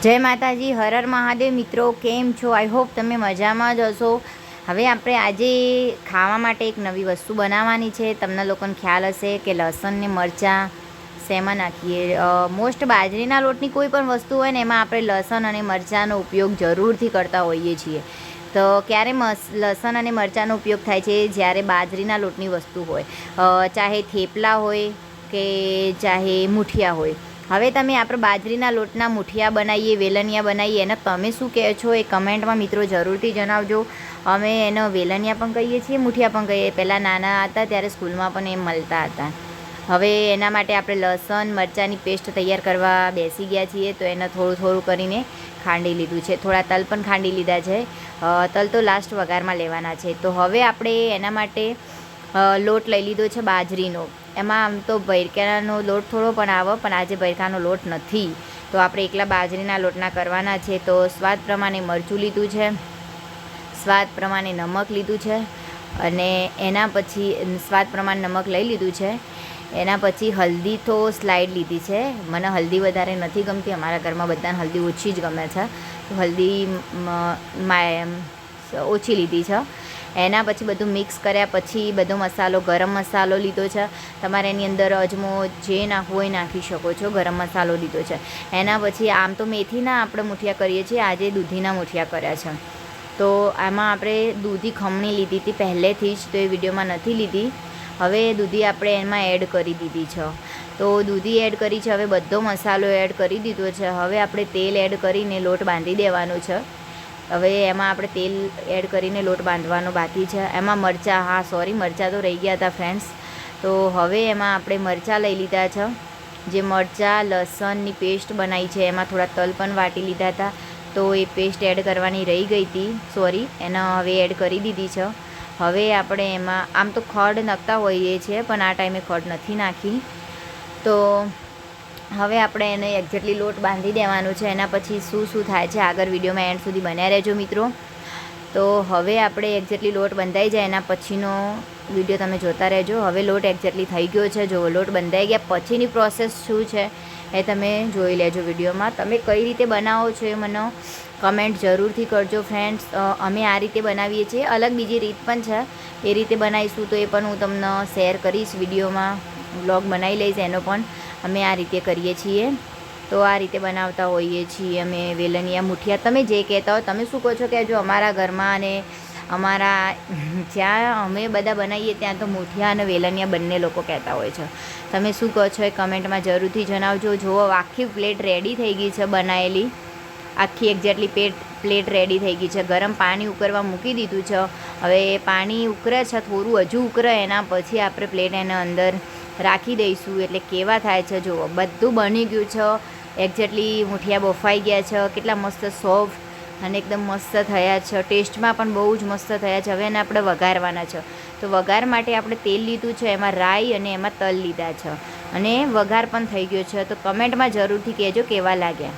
જય માતાજી, હર હર મહાદેવ. મિત્રો કેમ છો? આઈ હોપ તમે મજામાં જ હશો. હવે આપણે આજે ખાવા માટે એક નવી વસ્તુ બનાવવાની છે. તમને લોકોને ખ્યાલ હશે કે લસણ ને મરચાં શેમાં નાખીએ. મોસ્ટ બાજરીના લોટની કોઈ પણ વસ્તુ હોય ને એમાં આપણે લસણ અને મરચાંનો ઉપયોગ જરૂરથી કરતા હોઈએ છીએ. તો ક્યારે લસણ અને મરચાંનો ઉપયોગ થાય છે? જ્યારે બાજરીના લોટની વસ્તુ હોય, ચાહે થેપલા હોય કે ચાહે મુઠિયા હોય. હવે તમે આપણે બાજરીના લોટના મુઠિયા બનાવીએ, વેલણિયા બનાવીએ, એને તમે શું કહે છો એ કમેન્ટમાં મિત્રો જરૂરથી જણાવજો. અમે એનો વેલણિયા પણ કહીએ છીએ, મુઠિયા પણ કહીએ. પહેલાં નાના હતા ત્યારે સ્કૂલમાં પણ એ મળતા હતા. હવે એના માટે આપણે લસણ મરચાંની પેસ્ટ તૈયાર કરવા બેસી ગયા છીએ. તો એને થોડું થોડું કરીને ખાંડી લીધું છે. થોડા તલ પણ ખાંડી લીધા છે. તલ તો લાસ્ટ વઘારમાં લેવાના છે. તો હવે આપણે એના માટે લોટ લઈ લીધો છે બાજરીનો. એમાં આમ તો ભૈરકાનો લોટ થોડો પણ આવે, પણ આજે ભૈરકાનો લોટ નથી, તો આપણે એકલા બાજરીના લોટના કરવાના છે. તો સ્વાદ પ્રમાણે મરચું લીધું છે, સ્વાદ પ્રમાણે નમક લીધું છે, અને એના પછી સ્વાદ પ્રમાણે નમક લઈ લીધું છે. એના પછી હલ્દી તો સ્લાઇડ લીધી છે. મને હલ્દી વધારે નથી ગમતી, અમારા ઘરમાં બધાને હલ્દી ઓછી જ ગમે છે, તો હલ્દી ઓછી લીધી છે. એના પછી બધું મિક્સ કર્યા પછી બધો મસાલો, ગરમ મસાલો લીધો છે. તમારે એની અંદર અજમો જે નાખવું હોય નાખી શકો છો. ગરમ મસાલો લીધો છે. એના પછી આમ તો મેથીના આપણે મુઠિયા કરીએ છીએ, આજે દૂધીના મુઠિયા કર્યા છે. તો આમાં આપણે દૂધી ખમણી લીધી હતી પહેલેથી જ, તો એ વિડીયોમાં નથી લીધી. હવે દૂધી આપણે એમાં એડ કરી દીધી છે. તો દૂધી એડ કરી છે. હવે બધો મસાલો એડ કરી દીધો છે. હવે આપણે તેલ એડ કરીને લોટ બાંધી દેવાનો છે. હવે એમાં આપણે તેલ એડ કરીને લોટ બાંધવાનો બાકી છે. એમાં મરચાં, હા સોરી, મરચાં તો રહી ગયા હતા ફ્રેન્ડ્સ. તો હવે એમાં આપણે મરચાં લઈ લીધા છે. જે મરચાં લસણની પેસ્ટ બનાવી છે, એમાં થોડા તલ પણ વાટી લીધા હતા. તો એ પેસ્ટ એડ કરવાની રહી ગઈ હતી, સોરી, એને હવે એડ કરી દીધી છે. હવે આપણે એમાં આમ તો ખડ નાખતા હોઈએ છીએ, પણ આ ટાઈમે ખડ નથી નાખી. તો હવે આપણે એને એક્ઝેક્ટલી લોટ બાંધી દેવાનું છે. એના પછી શું થાય છે આગળ વિડીયોમાં એન્ડ સુધી બન્યા રહેજો મિત્રો. તો હવે આપણે એક્ઝેક્ટલી લોટ બંધાઈ જાય એના પછીનો વિડીયો તમે જોતા રહેજો. હવે લોટ એક્ઝેક્ટલી થઈ ગયો છે. જો લોટ બંધાઈ ગયા પછીની પ્રોસેસ શું છે એ તમે જોઈ લેજો વિડીયોમાં. તમે કઈ રીતે બનાવો છો એ મને કમેન્ટ જરૂરથી કરજો ફ્રેન્ડ્સ. અમે આ રીતે બનાવીએ છીએ. અલગ બીજી રીત પણ છે, એ રીતે બનાવીશું તો એ પણ હું તમને શેર કરીશ વિડીયોમાં. વ્લોગ બનાવી લઈશ એનો પણ. અમે આ રીતે કરીએ છીએ. તો આ રીતે બનાવતા હોઈએ છીએ અમે વેલણિયા મુઠિયા. તમે જે કહેતા હો, તમે શું કહો છો કે જો અમારા ઘરમાં અને અમારા જ્યાં અમે બધા બનાવીએ ત્યાં તો મુઠિયા અને વેલણિયા બંને લોકો કહેતા હોય છે. તમે શું કહો છો એ કમેન્ટમાં જરૂરથી જણાવજો. જુઓ, આખી પ્લેટ રેડી થઈ ગઈ છે બનાવેલી. આખી એક્ઝેક્ટલી પ્લેટ રેડી થઈ ગઈ છે. ગરમ પાણી ઉકળવા મૂકી દીધું છે. હવે પાણી ઉકળે છે, થોડું હજુ ઉકળે, એના પછી આપણે પ્લેટ એના અંદર રાખી દઈશું. એટલે કેવા થાય છે જુઓ, બધું બની ગયું છે. એક્ઝેક્ટલી મુઠિયા બફાઈ ગયા છે. કેટલા મસ્ત સોફ્ટ અને એકદમ મસ્ત થયા છે. ટેસ્ટમાં પણ બહુ જ મસ્ત થયા છે. હવે એને આપણે વઘારવાના છે. તો વઘાર માટે આપણે તેલ લીધું છે, એમાં રાઈ અને એમાં તલ લીધા છે, અને વઘાર પણ થઈ ગયો છે. તો કમેન્ટમાં જરૂરથી કહેજો કેવા લાગ્યા.